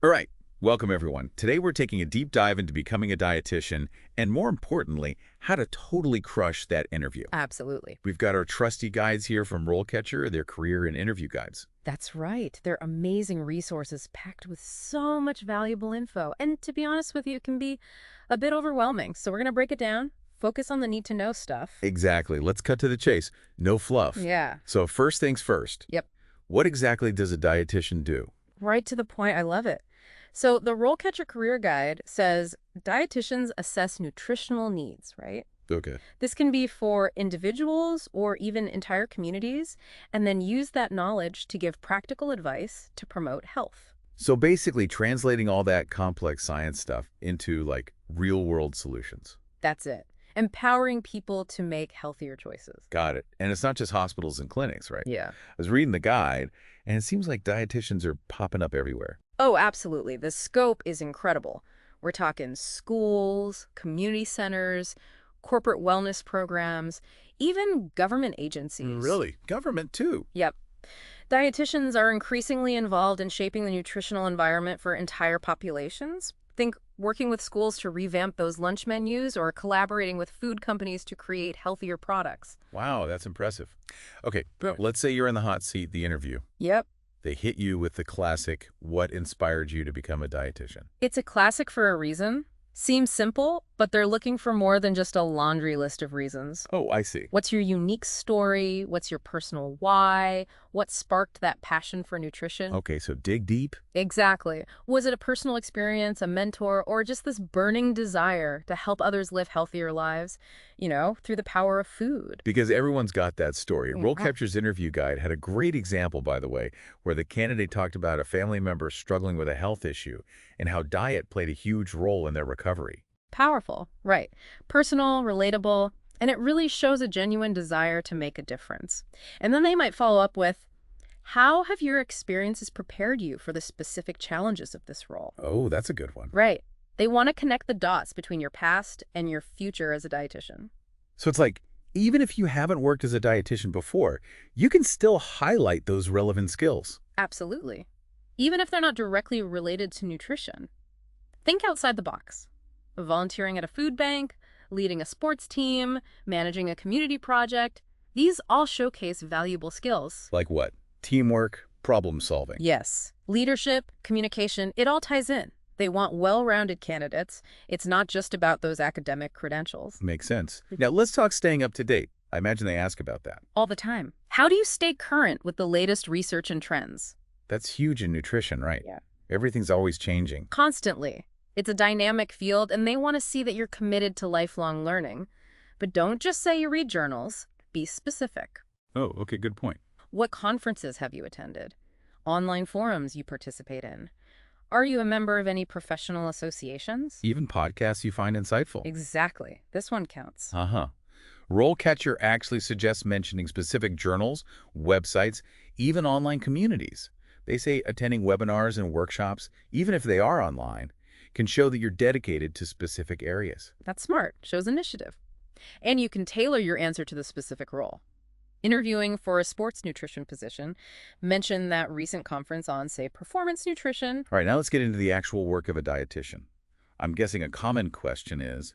All right, welcome everyone. Today we're taking a deep dive into becoming a dietitian and, more importantly, how to totally crush that interview. Absolutely. We've got our trusty guides here from RoleCatcher, their career and interview guides. That's right. They're amazing resources packed with so much valuable info. And to be honest with you, it can be a bit overwhelming. So we're going to break it down, focus on the need-to-know stuff. Exactly. Let's cut to the chase. No fluff. Yeah. So first things first. Yep. What exactly does a dietitian do? Right to the point. I love it. So the RoleCatcher Career Guide says dietitians assess nutritional needs, right? Okay. This can be for individuals or even entire communities, and then use that knowledge to give practical advice to promote health. So basically translating all that complex science stuff into, like, real-world solutions. That's it. Empowering people to make healthier choices. Got it. And it's not just hospitals and clinics, right? Yeah. I was reading the guide, and it seems like dietitians are popping up everywhere. Oh, absolutely. The scope is incredible. We're talking schools, community centers, corporate wellness programs, even government agencies. Really? Government, too? Yep. Dietitians are increasingly involved in shaping the nutritional environment for entire populations. Think working with schools to revamp those lunch menus or collaborating with food companies to create healthier products. Wow, that's impressive. Okay, let's say you're in the hot seat, the interview. Yep. They hit you with the classic, what inspired you to become a dietitian? It's a classic for a reason. Seems simple, but they're looking for more than just a laundry list of reasons. Oh, I see. What's your unique story? What's your personal why? What sparked that passion for nutrition? Okay, so dig deep. Exactly. Was it a personal experience, a mentor, or just this burning desire to help others live healthier lives, through the power of food? Because everyone's got that story. Yeah. RoleCatcher's interview guide had a great example, by the way, where the candidate talked about a family member struggling with a health issue and how diet played a huge role in their recovery. Powerful, right. Personal, relatable, and it really shows a genuine desire to make a difference. And then they might follow up with, how have your experiences prepared you for the specific challenges of this role? Oh, that's a good one. Right. They want to connect the dots between your past and your future as a dietitian. So it's like, even if you haven't worked as a dietitian before, you can still highlight those relevant skills. Absolutely. Even if they're not directly related to nutrition. Think outside the box. Volunteering at a food bank, leading a sports team, managing a community project, these all showcase valuable skills. Like what? Teamwork, problem solving. Yes. Leadership, communication, it all ties in. They want well-rounded candidates. It's not just about those academic credentials. Makes sense. Now let's talk staying up to date. I imagine they ask about that. All the time. How do you stay current with the latest research and trends? That's huge in nutrition, right? Yeah. Everything's always changing. Constantly. It's a dynamic field, and they want to see that you're committed to lifelong learning. But don't just say you read journals. Be specific. Oh, okay, good point. What conferences have you attended? Online forums you participate in? Are you a member of any professional associations? Even podcasts you find insightful. Exactly. This one counts. Uh-huh. RoleCatcher actually suggests mentioning specific journals, websites, even online communities. They say attending webinars and workshops, even if they are online, can show that you're dedicated to specific areas. That's smart. Shows initiative. And you can tailor your answer to the specific role. Interviewing for a sports nutrition position, mention that recent conference on, say, performance nutrition. All right, now let's get into the actual work of a dietitian. I'm guessing a common question is,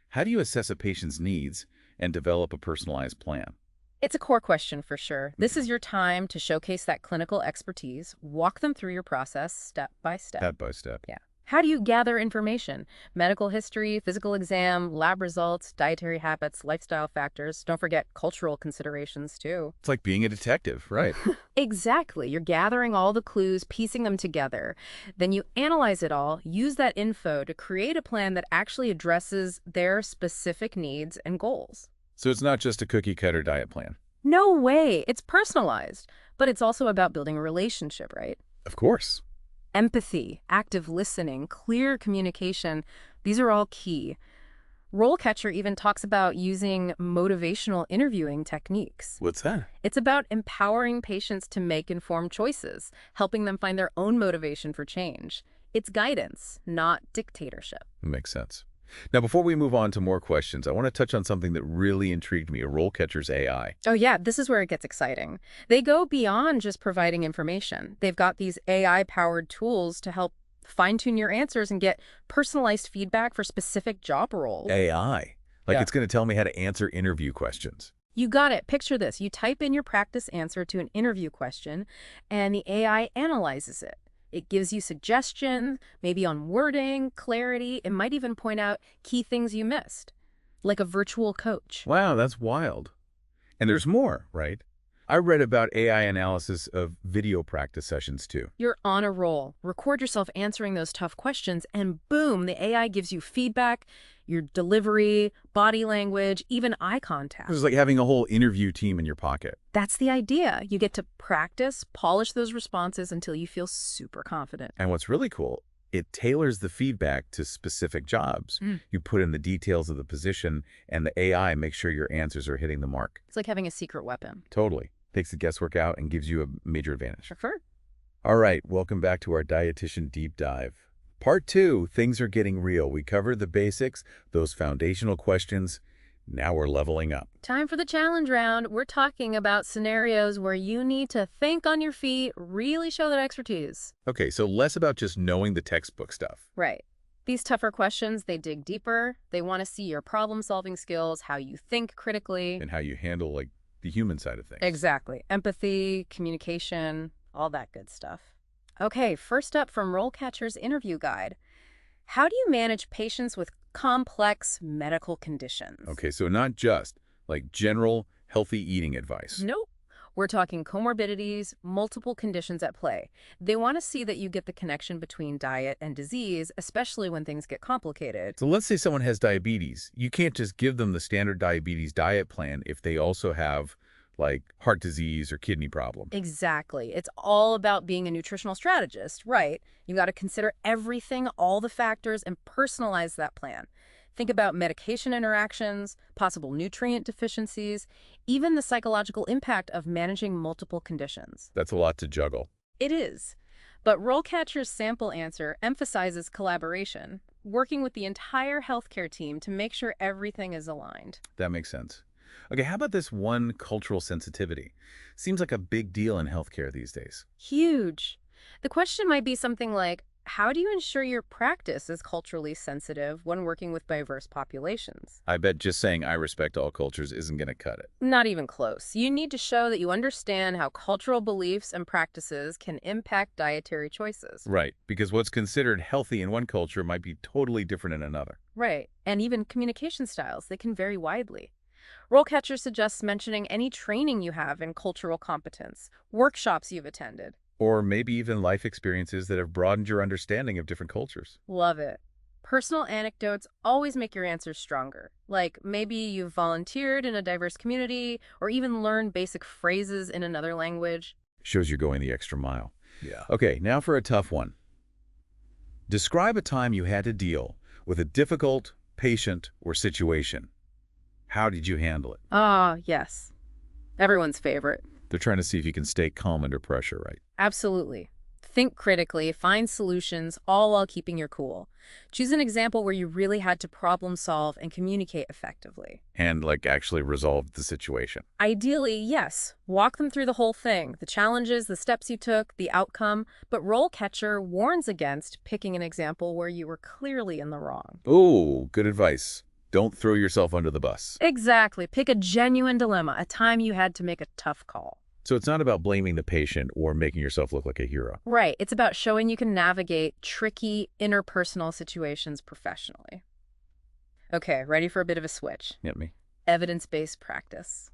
how do you assess a patient's needs and develop a personalized plan? It's a core question for sure. This is your time to showcase that clinical expertise, walk them through your process step by step. Step by step. Yeah. How do you gather information? Medical history, physical exam, lab results, dietary habits, lifestyle factors. Don't forget cultural considerations, too. It's like being a detective, right? Exactly. You're gathering all the clues, piecing them together. Then you analyze it all, use that info to create a plan that actually addresses their specific needs and goals. So it's not just a cookie-cutter diet plan. No way. It's personalized. But it's also about building a relationship, right? Of course. Empathy, active listening, clear communication, these are all key. RoleCatcher even talks about using motivational interviewing techniques. What's that? It's about empowering patients to make informed choices, helping them find their own motivation for change. It's guidance, not dictatorship. Makes sense. Now, before we move on to more questions, I want to touch on something that really intrigued me, RoleCatcher's AI. Oh yeah, this is where it gets exciting. They go beyond just providing information. They've got these AI-powered tools to help fine-tune your answers and get personalized feedback for specific job roles. AI. Like Yeah. it's going to tell me how to answer interview questions. You got it. Picture this. You type in your practice answer to an interview question, and the AI analyzes it. It gives you suggestions, maybe on wording, clarity. It might even point out key things you missed, like a virtual coach. Wow, that's wild. And there's more, right? I read about AI analysis of video practice sessions too. You're on a roll. Record yourself answering those tough questions, and boom, the AI gives you feedback, your delivery, body language, even eye contact. It's like having a whole interview team in your pocket. That's the idea. You get to practice, polish those responses until you feel super confident. And what's really cool, it tailors the feedback to specific jobs. You put in the details of the position, and the AI makes sure your answers are hitting the mark. It's like having a secret weapon. Totally. Takes the guesswork out and gives you a major advantage. Sure. All right, welcome back to our Dietitian Deep Dive. Part 2, things are getting real. We covered the basics, those foundational questions. Now we're leveling up. Time for the challenge round. We're talking about scenarios where you need to think on your feet, really show that expertise. Okay, so less about just knowing the textbook stuff. Right. These tougher questions, they dig deeper. They want to see your problem-solving skills, how you think critically. And how you handle, like, the human side of things. Exactly. Empathy, communication, all that good stuff. Okay, first up from RoleCatcher's interview guide. How do you manage patients with complex medical conditions? Okay, so not just, like, general healthy eating advice. Nope. We're talking comorbidities, multiple conditions at play. They want to see that you get the connection between diet and disease, especially when things get complicated. So let's say someone has diabetes. You can't just give them the standard diabetes diet plan if they also have, like, heart disease or kidney problem. Exactly. It's all about being a nutritional strategist, right? You got to consider everything, all the factors, and personalize that plan. Think about medication interactions, possible nutrient deficiencies, even the psychological impact of managing multiple conditions. That's a lot to juggle. It is. But RoleCatcher's sample answer emphasizes collaboration, working with the entire healthcare team to make sure everything is aligned. That makes sense. Okay, how about this one, cultural sensitivity? Seems like a big deal in healthcare these days. Huge. The question might be something like, how do you ensure your practice is culturally sensitive when working with diverse populations? I bet just saying I respect all cultures isn't going to cut it. Not even close. You need to show that you understand how cultural beliefs and practices can impact dietary choices. Right, because what's considered healthy in one culture might be totally different in another. Right. And even communication styles, they can vary widely. RoleCatcher suggests mentioning any training you have in cultural competence, workshops you've attended. Or maybe even life experiences that have broadened your understanding of different cultures. Love it. Personal anecdotes always make your answers stronger. Like maybe you've volunteered in a diverse community or even learned basic phrases in another language. Shows you're going the extra mile. Yeah. Okay, now for a tough one. Describe a time you had to deal with a difficult patient or situation. How did you handle it? Ah, yes. Everyone's favorite. They're trying to see if you can stay calm under pressure, right? Absolutely. Think critically, find solutions, all while keeping your cool. Choose an example where you really had to problem solve and communicate effectively. And, like, actually resolve the situation. Ideally, yes. Walk them through the whole thing, the challenges, the steps you took, the outcome. But RoleCatcher warns against picking an example where you were clearly in the wrong. Oh, good advice. Don't throw yourself under the bus. Exactly. Pick a genuine dilemma, a time you had to make a tough call. So it's not about blaming the patient or making yourself look like a hero. Right. It's about showing you can navigate tricky interpersonal situations professionally. Okay, ready for a bit of a switch? Get me? Evidence-based practice.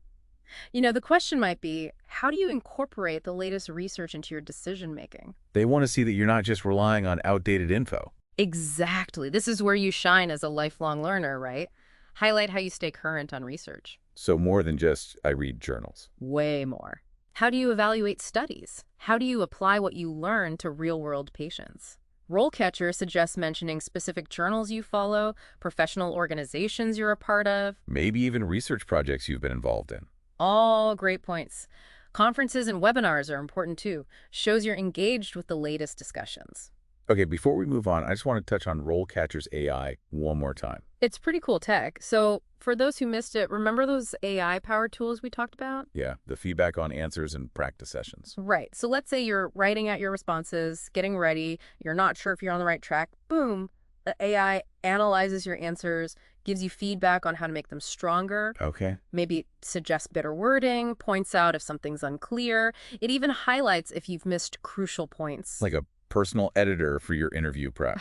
You know, the question might be, how do you incorporate the latest research into your decision-making? They want to see that you're not just relying on outdated info. Exactly. This is where you shine as a lifelong learner, right? Highlight how you stay current on research. So more than just, I read journals. Way more. How do you evaluate studies? How do you apply what you learn to real-world patients? RoleCatcher suggests mentioning specific journals you follow, professional organizations you're a part of. Maybe even research projects you've been involved in. All great points. Conferences and webinars are important too. Shows you're engaged with the latest discussions. Okay, before we move on, I just want to touch on RoleCatcher's AI one more time. It's pretty cool tech. So for those who missed it, remember those AI-powered tools we talked about? Yeah, the feedback on answers and practice sessions. Right. So let's say you're writing out your responses, getting ready, you're not sure if you're on the right track. Boom, the AI analyzes your answers, gives you feedback on how to make them stronger, Okay. maybe suggests better wording, points out if something's unclear. It even highlights if you've missed crucial points. Like a personal editor for your interview prep.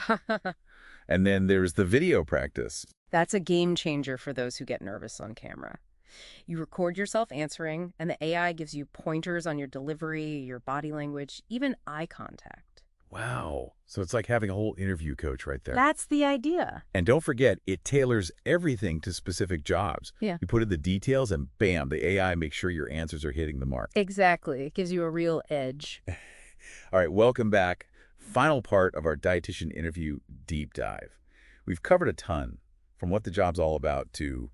And then there's the video practice. That's a game changer for those who get nervous on camera. You record yourself answering, and the AI gives you pointers on your delivery, your body language, even eye contact. Wow. So it's like having a whole interview coach right there. That's the idea. And don't forget, it tailors everything to specific jobs. Yeah. You put in the details and bam, the AI makes sure your answers are hitting the mark. Exactly. It gives you a real edge. All right, welcome back. Final part of our dietitian interview deep dive. We've covered a ton, from what the job's all about to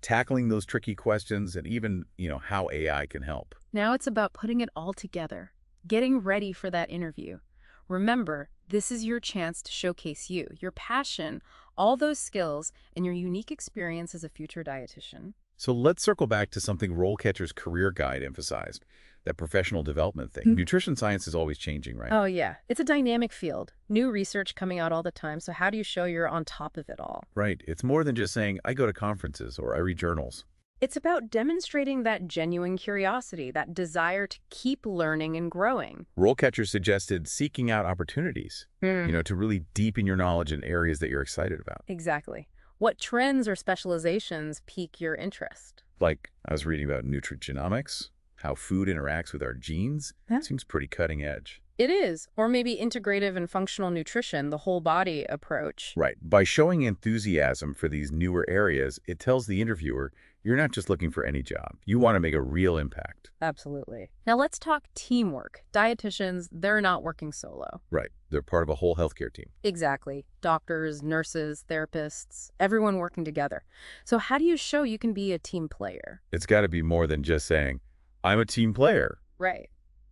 tackling those tricky questions and even, how AI can help. Now it's about putting it all together, getting ready for that interview. Remember, this is your chance to showcase you, your passion, all those skills, and your unique experience as a future dietitian. So let's circle back to something RoleCatcher's career guide emphasized, that professional development thing. Nutrition science is always changing, right? Oh, yeah. It's a dynamic field. New research coming out all the time, so how do you show you're on top of it all? Right. It's more than just saying, I go to conferences or I read journals. It's about demonstrating that genuine curiosity, that desire to keep learning and growing. RoleCatcher suggested seeking out opportunities, to really deepen your knowledge in areas that you're excited about. Exactly. What trends or specializations pique your interest? Like, I was reading about nutrigenomics, how food interacts with our genes. Yeah. Seems pretty cutting edge. It is. Or maybe integrative and functional nutrition, the whole body approach. Right. By showing enthusiasm for these newer areas, it tells the interviewer, you're not just looking for any job. You want to make a real impact. Absolutely. Now let's talk teamwork. Dietitians, they're not working solo. Right. They're part of a whole healthcare team. Exactly. Doctors, nurses, therapists, everyone working together. So how do you show you can be a team player? It's got to be more than just saying, I'm a team player. Right.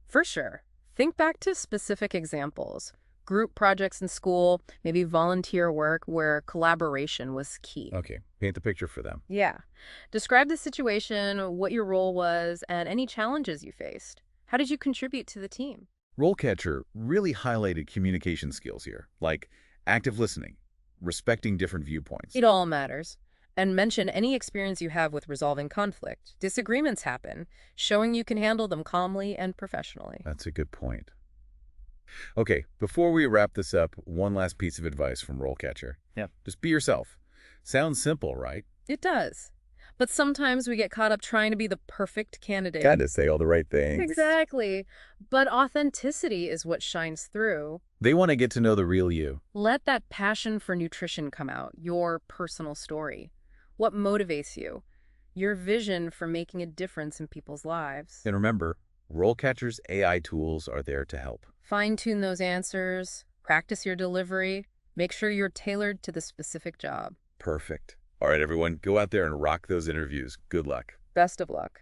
For sure. Think back to specific examples. Group projects in school, maybe volunteer work where collaboration was key. Okay, paint the picture for them. Yeah. Describe the situation, what your role was, and any challenges you faced. How did you contribute to the team? RoleCatcher really highlighted communication skills here, like active listening, respecting different viewpoints. It all matters. And mention any experience you have with resolving conflict. Disagreements happen, showing you can handle them calmly and professionally. That's a good point. Okay, before we wrap this up, one last piece of advice from RoleCatcher. Yeah. Just be yourself. Sounds simple, right? It does. But sometimes we get caught up trying to be the perfect candidate. Got to say all the right things. Exactly. But authenticity is what shines through. They want to get to know the real you. Let that passion for nutrition come out, your personal story. What motivates you? Your vision for making a difference in people's lives. And remember, RoleCatcher's AI tools are there to help. Fine-tune those answers, practice your delivery, make sure you're tailored to the specific job. Perfect. All right, everyone, go out there and rock those interviews. Good luck. Best of luck.